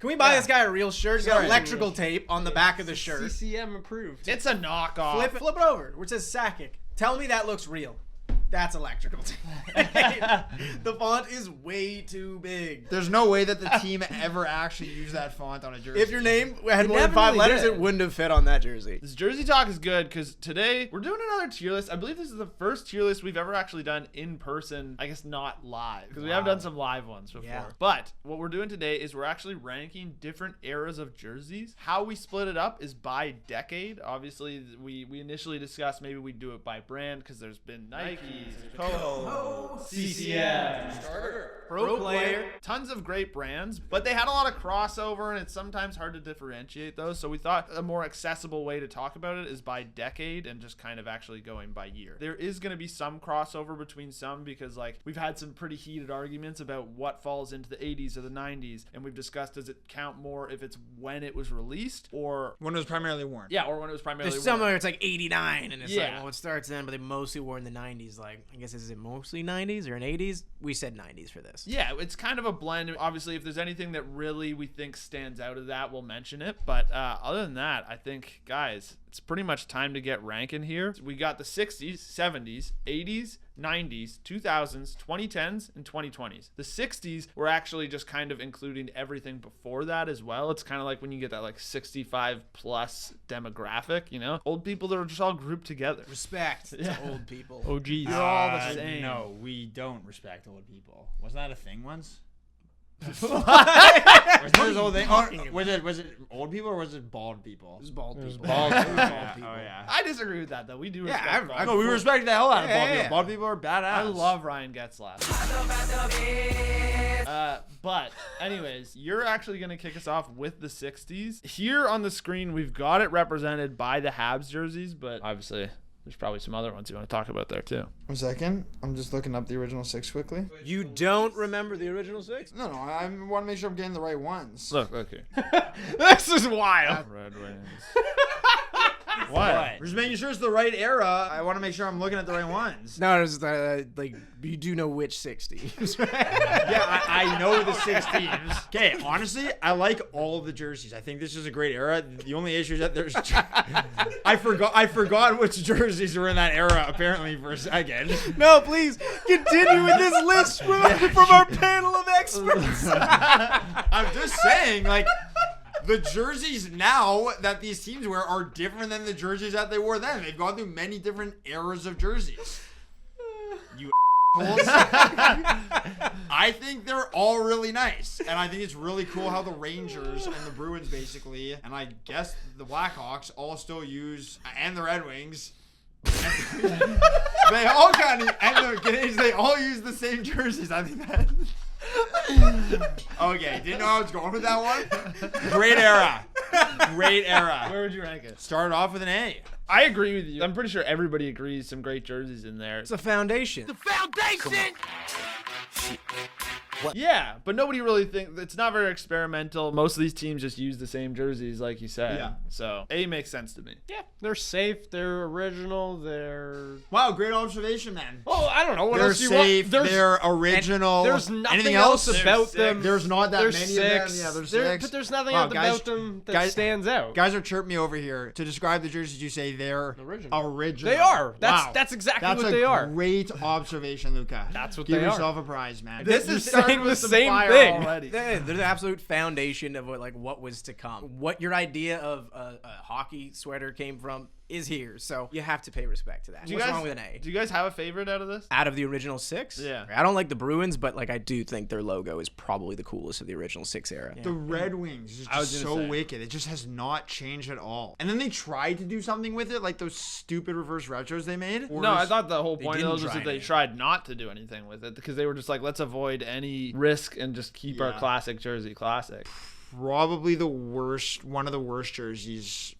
Can we buy this guy a real shirt? He's got electrical tape on the back of the shirt. CCM approved. It's a knockoff. Flip it over where it says Sakic. Tell me that looks real. That's electrical tape. The font is way too big. There's no way that the team ever actually used that font on a jersey. If your name had more than 5 letters, it wouldn't have fit on that jersey. This jersey talk is good because today we're doing another tier list. I believe this is the first tier list we've ever actually done in person. I guess not live because we have done some live ones before. Yeah. But what we're doing today is we're actually ranking different eras of jerseys. How we split it up is by decade. Obviously, we initially discussed maybe we'd do it by brand because there's been Nike, Coho, CCM, Pro Player, tons of great brands, but they had a lot of crossover and it's sometimes hard to differentiate those. So we thought a more accessible way to talk about it is by decade and just kind of actually going by year. There is going to be some crossover between some because like we've had some pretty heated arguments about what falls into the 80s or the 90s, and we've discussed does it count more if it's when it was released or when it was primarily worn. Yeah, or when it was primarily There's worn. somewhere it's like 89 and it's like, well, it starts then, but they mostly wore in the 90s. Like, I guess is it mostly 90s or in 80s? We said 90s for this. Yeah, it's kind of a blend. Obviously, if there's anything that really we think stands out of that, we'll mention it. But other than that, I think, guys, it's pretty much time to get ranking here. We got the 60s, 70s, 80s, 90s, 2000s, 2010s, and 2020s. The 60s were actually just kind of including everything before that as well. It's kind of like when you get that like 65 plus demographic, you know? Old people that are just all grouped together. Respect to old people. Oh, geez. You're all the same. No, we don't respect old people. Wasn't that a thing once? Was it old people or was it bald people? It was bald people. Bald people. Oh, yeah. I disagree with that, though. We do respect bald No, we respect the hell out of bald people. Yeah. Bald people are badass. I love Ryan Getzlaff. But anyways, you're actually going to kick us off with the 60s. Here on the screen, we've got it represented by the Habs jerseys, but obviously there's probably some other ones you want to talk about there too. 1 second. I'm just looking up the original 6 quickly. You don't remember the original 6? No, I want to make sure I'm getting the right ones. Look here. This is wild. Red Wings. What? We're just making sure it's the right era. I want to make sure I'm looking at the right ones. No, it's like you do know which 60s, right? Yeah, I know the 6 teams. Okay, honestly, I like all of the jerseys. I think this is a great era. The only issue is that there's I forgot which jerseys were in that era apparently for a second. No, please continue with this list from our panel of experts. I'm just saying, like, the jerseys now that these teams wear are different than the jerseys that they wore then. They've gone through many different eras of jerseys. You assholes. I think they're all really nice. And I think it's really cool how the Rangers and the Bruins basically, and I guess the Blackhawks all still use, and the Red Wings, they all kind of, and the Canadians, they all use the same jerseys. I think that... Okay, didn't know I was going with that one. Great era. Great era. Where would you rank it? Started off with an A. I agree with you. I'm pretty sure everybody agrees some great jerseys in there. It's a foundation. The foundation! Yeah, but nobody really thinks it's not very experimental. Most of these teams just use the same jerseys, like you said. Yeah. So A makes sense to me. Yeah, they're safe. They're original. They're Wow, great observation, man. oh, I don't know what They're else you safe. want. They're original. There's nothing Anything else else about them. There's not that There's many 6. of them. Yeah, there's 6. But there's nothing Wow, else guys- about them that guys- stands out. Guys are chirping me over here to describe the jerseys. You say they're Original. original. They are. Wow. That's exactly That's what they are. Great observation, Luca. That's what Give they are. yourself a prize, man. This You're is starting saying with the some same fire thing. already. They're the absolute foundation of what was to come. What your idea of a hockey sweater came from is here, so you have to pay respect to that. What's wrong with an A? Do you guys have a favorite out of this? Out of the original 6? Yeah. I don't like the Bruins, but like I do think their logo is probably the coolest of the original 6 era. The Red Wings is just so wicked. It just has not changed at all. And then they tried to do something with it, like those stupid reverse retros they made. No, I thought the whole point of didn't those was try that they it. tried not to do anything with it because they were just like, let's avoid any risk and just keep our classic jersey classic. Probably the worst, one of the worst jerseys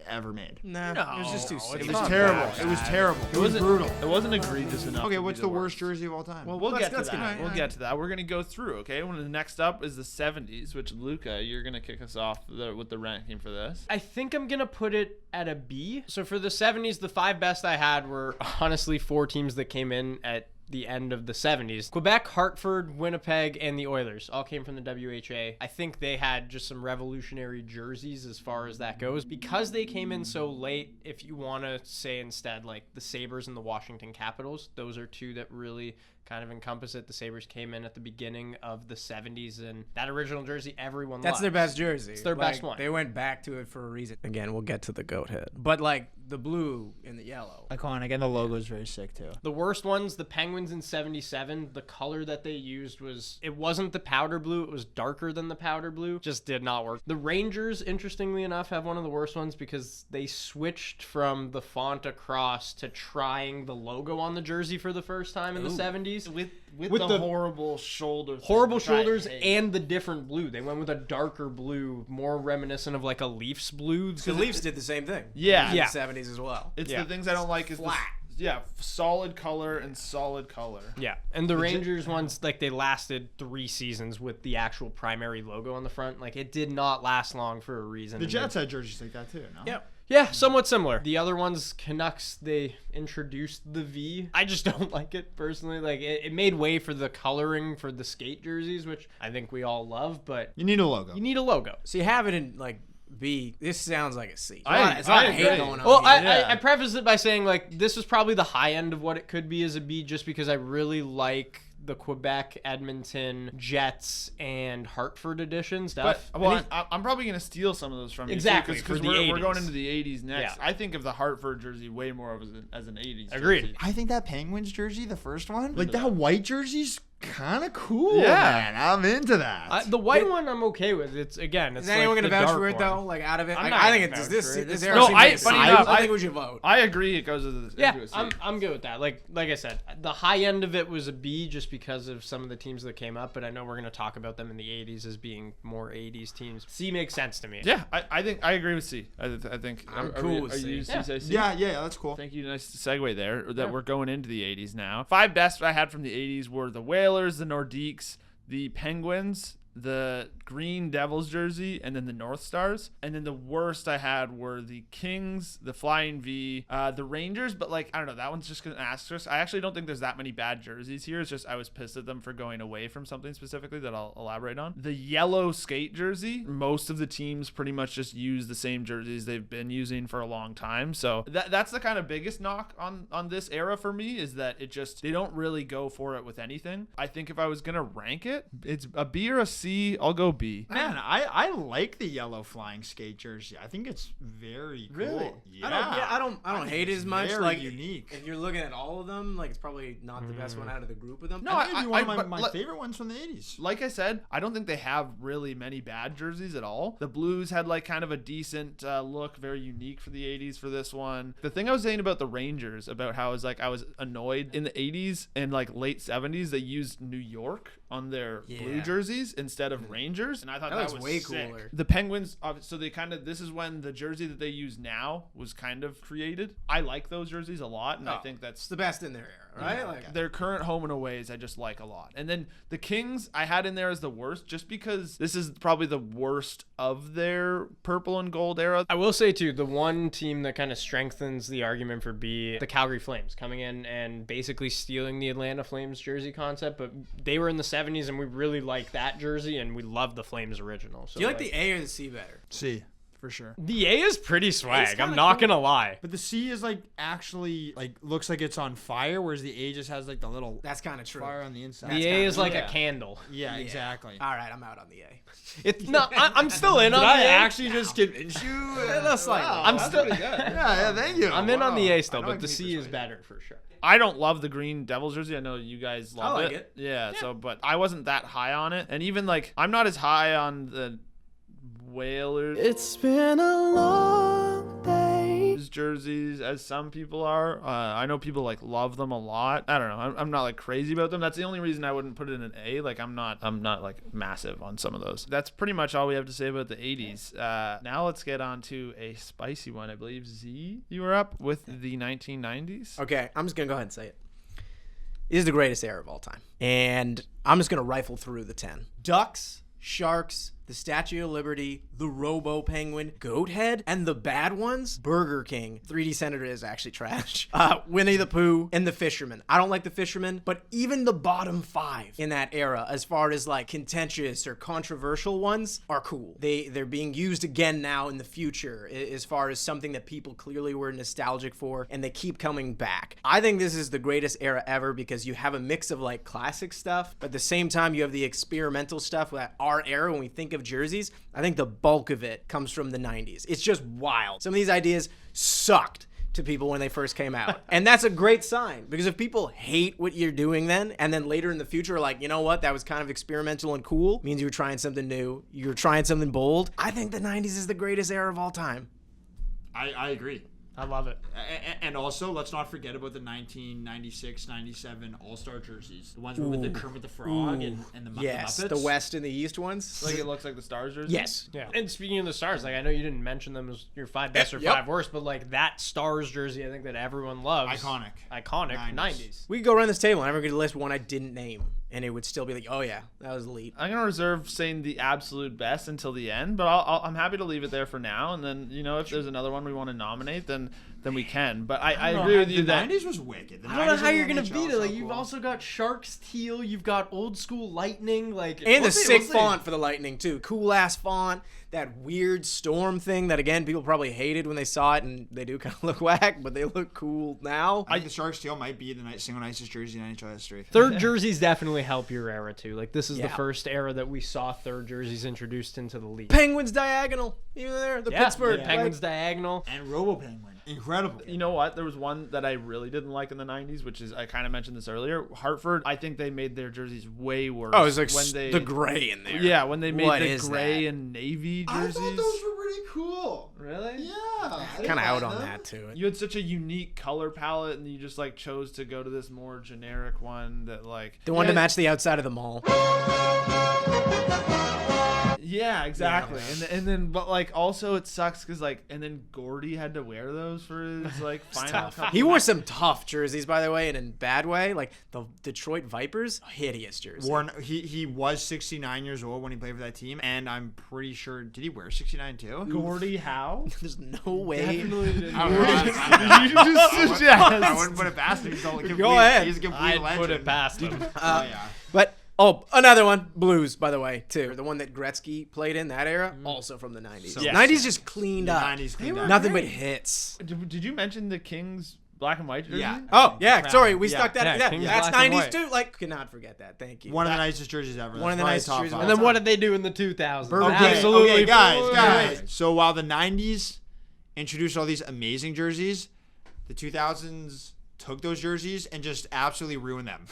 ever made. Nah, it was just too It sick. was terrible. It was terrible. It was brutal. It wasn't egregious enough. Okay, to what's be the worst jersey of all time? Well, we'll get to let's that. get- We'll get to that. We're gonna go through. Okay. When the next up is the 70s, which Luca, you're gonna kick us off with the ranking for this. I think I'm going to put it at a B. So for the 70s, the 5 best I had were honestly 4 teams that came in at the end of the 70s. Quebec, Hartford, Winnipeg, and the Oilers all came from the WHA. I think they had just some revolutionary jerseys as far as that goes. Because they came in so late, if you want to say instead, like the Sabres and the Washington Capitals, those are two that really kind of encompass it. The Sabres came in at the beginning of the 70s, and that original jersey everyone That's loves. their best jersey. It's their best one. They went back to it for a reason. Again, we'll get to the goat head. But like the blue and the yellow. Iconic, and the logo is very sick too. The worst ones, the Penguins in 77, the color that they used it wasn't the powder blue, it was darker than the powder blue. Just did not work. The Rangers, interestingly enough, have one of the worst ones because they switched from the font across to trying the logo on the jersey for the first time in the 70s. With With the the horrible shoulder thing, Horrible which I shoulders hate. and the different blue. They went with a darker blue, more reminiscent of like a Leafs blue. The Leafs did the same thing. Yeah. In Yeah. the 70s as well. It's Yeah. the things I don't like is Flat. solid color and solid color. Yeah, and the Rangers ones, like they lasted 3 seasons with the actual primary logo on the front. Like it did not last long for a reason. The And Jets had jerseys like that too, no? Yep. Yeah, somewhat similar. The other ones, Canucks, they introduced the V. I just don't like it personally. Like it made way for the coloring for the skate jerseys, which I think we all love, but You need a logo. you need a logo. So you have it in like B. This sounds like a C. I It's a lot of hate agree. going on. Well, here. I preface it by saying like this is probably the high end of what it could be as a B, just because I really like the Quebec, Edmonton, Jets, and Hartford edition stuff. But well, I'm probably gonna steal some of those from Exactly, you for because the we're going 80s. into the 80s next. Yeah. I think of the Hartford jersey way more of as an 80s. Agreed. Jersey. I think that Penguins jersey, the first one, like that white jersey's kind of cool. Yeah. man. I'm into that. The white one I'm okay with. It's again. It's Is anyone like gonna the vouch dark for it one. though? Like out of it, I'm like, not I think gonna it's vouch this. for it. This It's era No, seems I- like a funny C. enough, I think we should vote. I agree. It goes into Yeah, a C. I'm good with that. Like I said, the high end of it was a B just because of some of the teams that came up, but I know we're gonna talk about them in the 80s as being more 80s teams. C makes sense to me. Yeah, I think I agree with C. I think I'm are cool we- with are C. you Yeah. say C? yeah, that's cool. Thank you. Nice segue there. That Yeah. we're going into the 80s now. 5 best I had from the 80s were the Whalers, the Nordiques, the Penguins, the Green Devils jersey, and then the North Stars. And then the worst I had were the Kings, the Flying V, the Rangers. But like, I don't know, that one's just an asterisk. I actually don't think there's that many bad jerseys here. It's just I was pissed at them for going away from something specifically that I'll elaborate on. The yellow skate jersey, most of the teams pretty much just use the same jerseys they've been using for a long time. So that's the kind of biggest knock on this era for me, is that it just, they don't really go for it with anything. I think if I was gonna rank it, it's a B or a C. I'll go B. Man, I like the yellow flying skate jersey. I think it's very cool. Really? Yeah. I don't hate it as much. very Like unique. If you're looking at all of them, like it's probably not the best one out of the group of them. No, I think it'd be one of but my let- favorite ones from the 80s. Like I said, I don't think they have really many bad jerseys at all. The Blues had like kind of a decent look, very unique for the 80s for this one. The thing I was saying about the Rangers, about how I was annoyed in the 80s and like late 70s, they used New York on their blue Yeah. jerseys instead of Rangers, and I thought That that looks was way sick. cooler. The Penguins, so they kind of, this is when the jersey that they use now was kind of created. I like those jerseys a lot, and I Oh, think It's that's the best in their era, right? Like their current home and aways I just like a lot. And then the Kings I had in there as the worst, just because this is probably the worst of their purple and gold era. I will say too, the one team that kind of strengthens the argument for B, the Calgary Flames, coming in and basically stealing the Atlanta Flames jersey concept, but they were in the 70s and we really liked that jersey and we loved the Flames original. So do you like the A or the C better? C, for sure. the A is pretty swag. kinda I'm not cool. gonna lie. But the C is like actually like looks like it's on fire, whereas the A just has like the little That's kind of true. fire on the inside. The A is like yeah. a candle. Yeah, exactly. All right, I'm out on the A. It's not. I'm still in on Did the I A. actually just convince you? That's like I'm still. Yeah, thank you. I'm in on the Wow. A still, I know but I the can be C is persuaded. better for sure. I don't love the green Devils jersey. I know you guys love like it. Yeah, so but I wasn't that high on it. And even like I'm not as high on the Whalers It's been a long day. jerseys as some people are. I know people like love them a lot. I don't know. I'm not like crazy about them. That's the only reason I wouldn't put it in an A. Like I'm not like massive on some of those. That's pretty much all we have to say about the 80s. Now let's get on to a spicy one. I believe Z, you were up with the 1990s. Okay, I'm just gonna go ahead and say it. This is the greatest era of all time, and I'm just gonna rifle through the 10. Ducks, Sharks, the Statue of Liberty, the Robo Penguin, Goat Head, and the bad ones, Burger King. 3D Senator is actually trash. Winnie the Pooh, and the Fisherman. I don't like the Fisherman, but even the bottom 5 in that era, as far as like contentious or controversial ones, are cool. They're being used again now in the future as far as something that people clearly were nostalgic for, and they keep coming back. I think this is the greatest era ever because you have a mix of like classic stuff, but at the same time you have the experimental stuff that our era, when we think of jerseys, I think the bulk of it comes from the 90s. It's just wild. Some of these ideas sucked to people when they first came out. And that's a great sign, because if people hate what you're doing then, and then later in the future are like, you know what, that was kind of experimental and cool, means you were trying something new, you're trying something bold. I think the 90s is the greatest era of all time. I agree. I love it. And also, let's not forget about the 1996-97 All-Star jerseys. The ones with the Kermit the Frog and the Muppets. Yes, the West and the East ones. Like it looks like the Stars jersey? Yes. Yeah. And speaking of the Stars, like I know you didn't mention them as your 5 best or 5 worst, but like that Stars jersey, I think that everyone loves. Iconic. 90s. We could go around this table and I'm going to list one I didn't name, and it would still be like, oh yeah, that was elite. I'm going to reserve saying the absolute best until the end, but I'm happy to leave it there for now. And then, you know, if there's another one we want to nominate, then we can. But I agree with you the that 90s was wicked. I don't know how you're gonna beat it. Like you've also got Sharks teal, you've got old school Lightning, like And the sick font for the Lightning too. Cool ass font. That weird storm thing that again people probably hated when they saw it, and they do kind of look whack, but they look cool now. I think the Sharks teal might be the single nicest jersey in NHL history. Third jerseys definitely help your era too. Like this is the Yeah. first era that we saw third jerseys introduced into the league. Penguins diagonal, even there, the Pittsburgh Penguins diagonal. And Robo Penguin. Incredible. You know what? There was one that I really didn't like in the 90s, which is, I kind of mentioned this earlier. Hartford, I think they made their jerseys way worse. Oh, it was like when they, the gray in there. Yeah, when they made What the is gray that? and navy I jerseys. thought those were pretty cool. Really? Yeah. Kind of out on that too. You had such a unique color palette, and you just like chose to go to this more generic one that like The one to match the outside of the mall. Yeah, exactly. And then but like also it sucks because like and then Gordy had to wear those for his like final couple. He wore some tough jerseys, by the way, and in bad way. Like the Detroit Vipers, hideous jersey. He was 69 years old when he played for that team, and I'm pretty sure, did he wear 69 too? Gordy Howe? There's no way. Definitely didn't. I don't know. You just suggest. I wouldn't put it past him. He's a complete, Go ahead. He's a complete I'd legend. put it past him. Oh, yeah. But another one, Blues, by the way, too. The one that Gretzky played in that era, also from the 90s. Yes. 90s just cleaned up. 90s cleaned up. Nothing but hits. Did you mention the Kings black and white jersey? Yeah. Oh, yeah, Proud. sorry, we Yeah. stuck that. Yeah, Yeah, Kings that's black and 90s white. too. Like, cannot forget that. Thank you. One of the nicest jerseys ever. One of the That's nicest probably jerseys top of And five. then what did they do in the 2000s? Okay, Absolutely. Okay, guys. fluid. So while the 90s introduced all these amazing jerseys, the 2000s took those jerseys and just absolutely ruined them.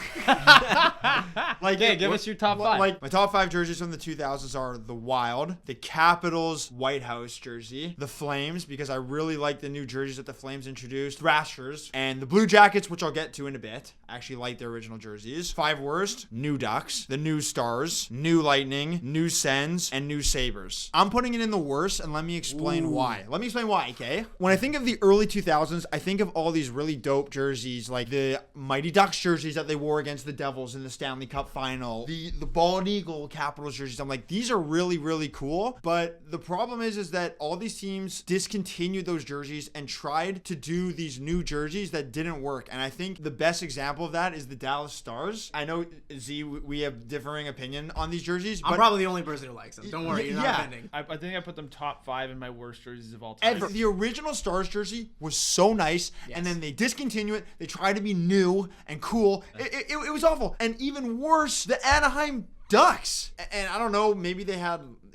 Like, Okay, give us your top 5. Like my top 5 jerseys from the 2000s are the Wild, the Capitals White House jersey, the Flames, because I really like the new jerseys that the Flames introduced, Thrashers, and the Blue Jackets, which I'll get to in a bit. I actually like their original jerseys. 5 worst, New Ducks, the New Stars, New Lightning, New Sens, and New Sabres. I'm putting it in the worst, and let me explain why. Let me explain why, okay? When I think of the early 2000s, I think of all these really dope jerseys, like the Mighty Ducks jerseys that they wore against the Devils in the Stanley Cup final, the Bald Eagle Capitals jerseys. I'm like, these are really, really cool. But the problem is that all these teams discontinued those jerseys and tried to do these new jerseys that didn't work. And I think the best example of that is the Dallas Stars. I know, Z, we have differing opinion on these jerseys. I'm but probably the only person who likes them. Don't worry, you're not Yeah. offending. I think I put them top 5 in my worst jerseys of all time. ever. The original Stars jersey was so nice, and then they discontinue it. They try to be new and cool. It was awful. And even worse, the Anaheim Ducks. And I don't know, maybe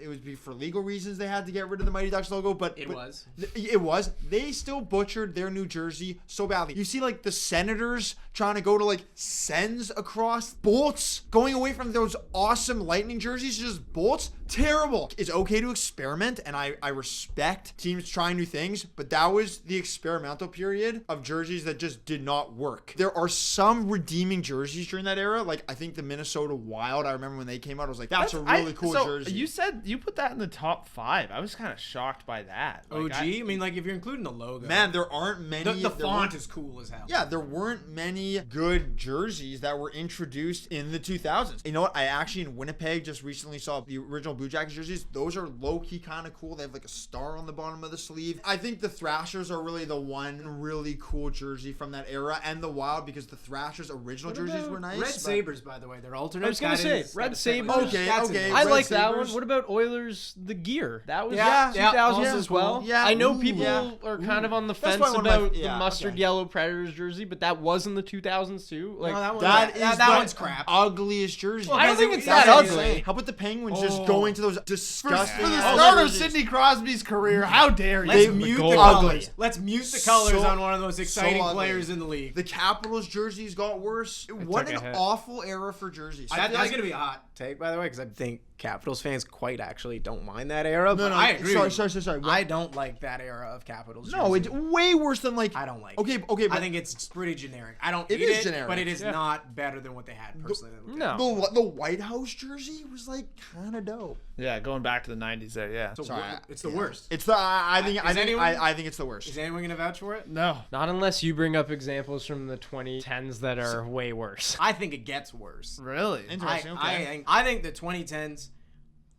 it would be for legal reasons they had to get rid of the Mighty Ducks logo, but It was. It was. They still butchered their New Jersey so badly. You see, like, the Senators trying to go to, like, Sens across. Bolts. Going away from those awesome Lightning jerseys to just Bolts. Terrible. It's okay to experiment, and I respect teams trying new things, but that was the experimental period of jerseys that just did not work. There are some redeeming jerseys during that era. Like, I think the Minnesota Wild, I remember when they came out, I was like, that's a really cool jersey. You said you put that in the top 5. I was kind of shocked by that. Like, OG? I mean, like, if you're including the logo. Man, there aren't many. the there font weren't- is cool as hell. Yeah, there weren't many good jerseys that were introduced in the 2000s. You know what? I actually in Winnipeg just recently saw the original Blue Jackets jerseys. Those are low-key kind of cool. They have like a star on the bottom of the sleeve. I think the Thrashers are really the one really cool jersey from that era, and the Wild, because the Thrashers original jerseys were nice. Red but- Sabres, by the way, they're alternate. I was gonna say, Red Sabres. Okay, okay. I Red like that Sabres. one. What about Oilers the gear? That was Yeah, 2000s yeah, as well. yeah. I know Ooh, people yeah. are kind of on the That's fence probably one of my- about the yeah, mustard okay. yellow Predators jersey, but that was in the 2000s too. Like No, That is that the one's crap. ugliest jersey. I don't think it's That's that what I'm ugly. saying. How about the Penguins just going to those disgusting For the ass start of jerseys? Sidney Crosby's career, how dare you? Let's They- mute the ugly. colors. Let's mute the colors So- on one of those exciting ugly. players in the league. The Capitals jerseys got worse. What took an a hit. awful era for jerseys. That's gonna be a hot take, by the way, because I think Capitals fans quite actually don't mind that era. But I agree. Sorry. I don't like that era of Capitals. No, jersey. it's way worse than like. I don't like. Okay, it. okay, but I think it's pretty generic. I don't. It hate is it, generic. but it is Yeah. not better than what they had personally. no. the White House jersey was like kind of dope. Yeah, going back to the 90s there, yeah. So Sorry, it's the yeah. worst. It's the I think anyone- I think it's the worst. Is anyone gonna vouch for it? No. Not unless you bring up examples from the 2010s that are way worse. I think it gets worse. Really? Interesting. Okay. I think the 2010s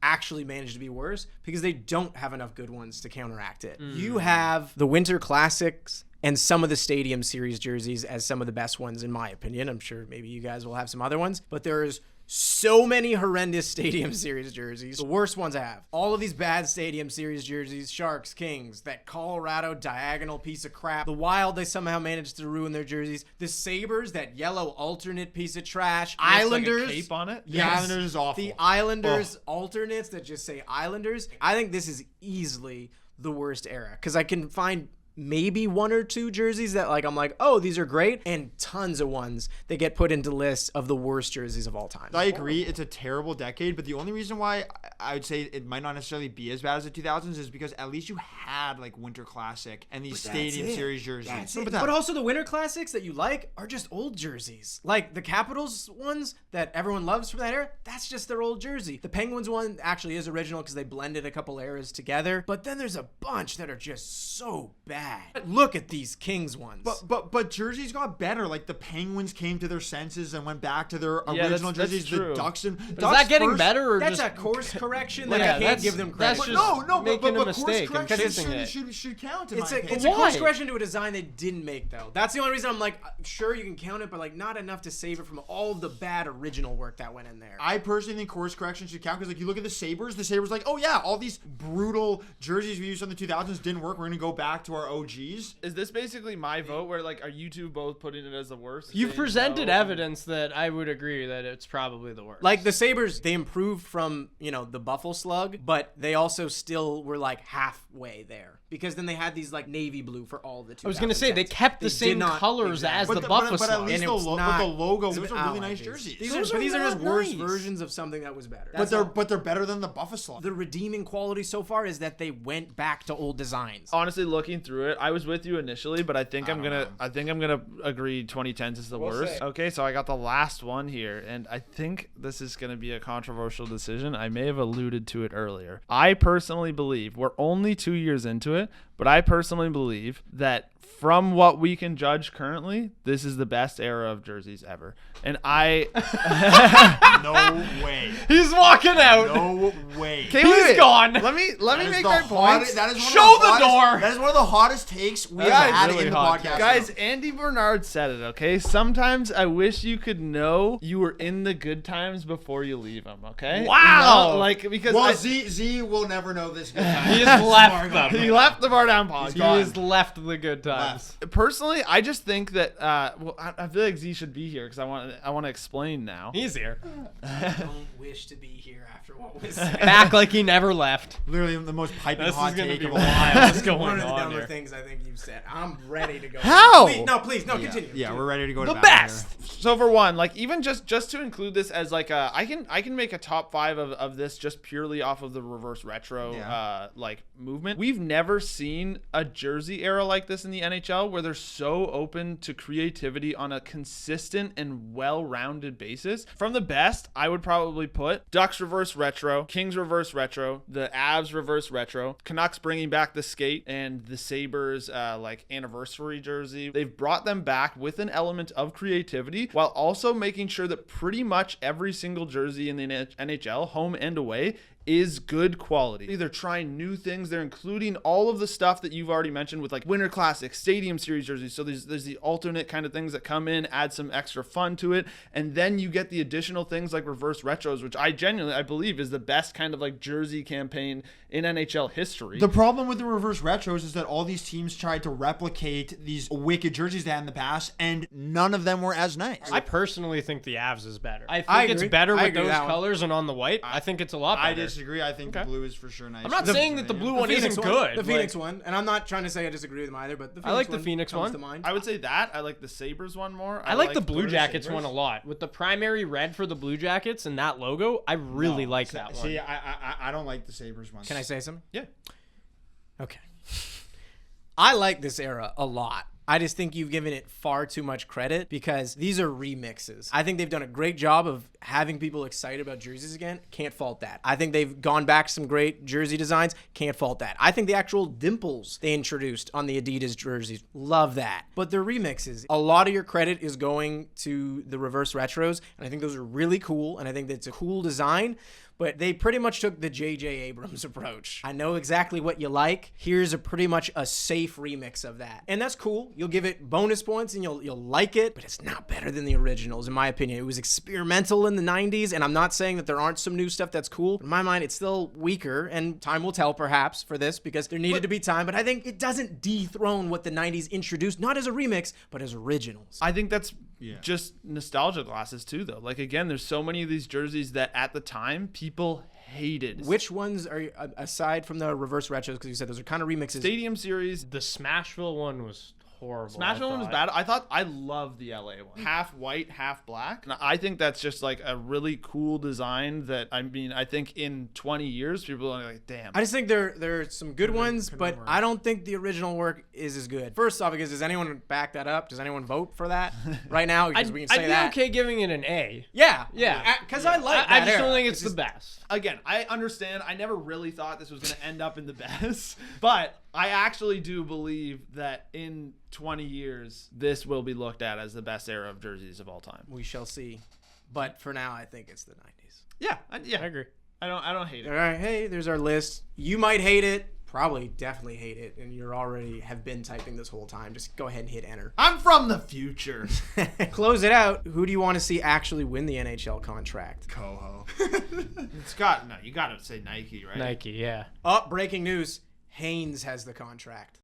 actually managed to be worse because they don't have enough good ones to counteract it. You have the Winter Classics and some of the Stadium Series jerseys as some of the best ones in my opinion. I'm sure maybe you guys will have some other ones, but there's so many horrendous Stadium Series jerseys. The worst ones I have. All of these bad Stadium Series jerseys, Sharks, Kings, that Colorado diagonal piece of crap. The Wild, they somehow managed to ruin their jerseys. The Sabres, that yellow alternate piece of trash. Islanders. Like a cape on it? The Islanders is awful. The Islanders alternates that just say Islanders. I think this is easily the worst era because I can find maybe one or two jerseys that like I'm like, oh, these are great, and tons of ones that get put into lists of the worst jerseys of all time. I agree. It's a terrible decade, but the only reason why I would say it might not necessarily be as bad as the 2000s is because at least you had like Winter Classic and these Stadium it. Series jerseys. That's No, it. but But also the Winter Classics that you like are just old jerseys. Like the Capitals ones that everyone loves from that era, that's just their old jersey. The Penguins one actually is original because they blended a couple eras together. But then there's a bunch that are just so bad. Look at these Kings ones. But jerseys got better. Like the Penguins came to their senses and went back to their Yeah, original that's jerseys. true. The Ducks and Is that getting better or that's just a course correction that Yeah, I can't that's- give them that's credit. just- No, making a but mistake and course correction fixing it. should count in It's my a opinion. course Why? correction to a design they didn't make though. That's the only reason I'm like, sure you can count it, but like not enough to save it from all of the bad original work that went in there. I personally think course correction should count because like you look at the Sabres like, oh yeah, all these brutal jerseys we used in the 2000s didn't work. We're gonna go back to our OGs. Is this basically my vote where, like, are you two both putting it as the worst? You've Saying presented no? evidence that I would agree that it's probably the worst. Like the Sabres, they improved from, the Buffalo Slug, but they also still were like halfway there. Because then they had these like navy blue for all the 2010s. I was gonna say they kept the They same did not- colors as exactly. the But Buffalo at Slug. least And the, it was but not- the logo, it's those an are really ally nice piece. jerseys. These Those are are just not worse nice. versions of something that was better. but they're better than the Buffalo. the redeeming quality so far is that they went back to old designs. Honestly, looking through it, I was with you initially, but I think I'm gonna agree 2010s is the worst. say. Okay, so I got the last one here, and I think this is gonna be a controversial decision. I may have alluded to it earlier. I personally believe we're only 2 years into it, but I personally believe that from what we can judge currently, this is the best era of jerseys ever. And No way. He's walking out. No way. Okay, He's wait. gone. Let me That is make the my hottest- point. That is one Show of the hottest- door. That is one of the hottest takes we have Guys, had really in the hot. podcast. Guys, Andy Bernard said it, okay? Sometimes I wish you could know you were in the good times before you leave them, okay? Wow. You know, like, because well, I- Z will never know this good He time. has left them. he left the bar down pod. He has left the good times. Personally, I just think that I feel like Z should be here because I want to explain now. He's here. I don't wish to be here after what was said. Back like he never left. Literally the most piping This hot is gonna take be of all wild. time. What's going One of the on dumber here? things I think you've said. I'm ready to go. How? Please, continue. Yeah, we're ready to go to The battle best. here. So for one, like even just to include this as like I can make a top 5 of this just purely off of the reverse retro Yeah. like movement. We've never seen seen a jersey era like this in the NHL where they're so open to creativity on a consistent and well-rounded basis. From the best, I would probably put Ducks reverse retro, Kings reverse retro, the Avs reverse retro, Canucks bringing back the skate, and the Sabres like anniversary jersey. They've brought them back with an element of creativity while also making sure that pretty much every single jersey in the NHL, home and away, is good quality. They're trying new things. They're including all of the stuff that you've already mentioned with like Winter Classic, Stadium Series jerseys. So there's the alternate kind of things that come in, add some extra fun to it. And then you get the additional things like reverse retros, which I believe is the best kind of like jersey campaign in NHL history. The problem with the reverse retros is that all these teams tried to replicate these wicked jerseys they had in the past, and none of them were as nice. I personally think the Avs is better. I think I it's agree. better I with agree with those that one. colors and on the white. I think it's a lot I better. disagree. I think the blue is for sure nice. I'm not saying that the blue one Phoenix isn't one, good. The Phoenix like, one, and I'm not trying to say I disagree with them either, but the Phoenix I like the one Phoenix comes one. to mind. I would say that. I like the Sabres one more. I like the Blue Florida Jackets Sabres. one a lot. With the primary red for the Blue Jackets and that logo, I really like that one. See, I don't like the Sabres ones. Can I say something? Yeah. Okay. I like this era a lot. I just think you've given it far too much credit because these are remixes. I think they've done a great job of having people excited about jerseys again. Can't fault that. I think they've gone back to some great jersey designs. Can't fault that. I think the actual dimples they introduced on the Adidas jerseys, love that. But they're remixes. A lot of your credit is going to the reverse retros, and I think those are really cool, and I think that's a cool design. But they pretty much took the J.J. Abrams approach. I know exactly what you like. Here's pretty much a safe remix of that. And that's cool. You'll give it bonus points and you'll like it, but it's not better than the originals, in my opinion. It was experimental in the 90s, and I'm not saying that there aren't some new stuff that's cool. In my mind, it's still weaker, and time will tell perhaps for this because there needed to be time, but I think it doesn't dethrone what the 90s introduced, not as a remix, but as originals. I think that's just nostalgia glasses too, though. Like, again, there's so many of these jerseys that at the time people hated. Which ones are, aside from the reverse retros, because you said those are kind of remixes. Stadium Series. The Smashville one was horrible. Smashville one was bad. I love the LA one. Half white, half black. And I think that's just like a really cool design that, I mean, I think in 20 years, people are like, damn. I just think there are some good ones, but I don't think the original work is as good. First off, because does anyone back that up? Does anyone vote for that right now? Because we can say I'd be that. okay giving it an A. Yeah. Yeah. Because I like that I just era. don't think it's the best. Again, I understand. I never really thought this was going to end up in the best, but I actually do believe that in 20 years, this will be looked at as the best era of jerseys of all time. We shall see. But for now, I think it's the 90s. Yeah, I agree. I don't hate All it. right. Hey, there's our list. You might hate it. Probably definitely hate it. And you're already have been typing this whole time. Just go ahead and hit enter. I'm from the future. Close it out. Who do you want to see actually win the NHL contract? Coho. You got to say Nike, right? Nike, yeah. Oh, breaking news. Haynes has the contract.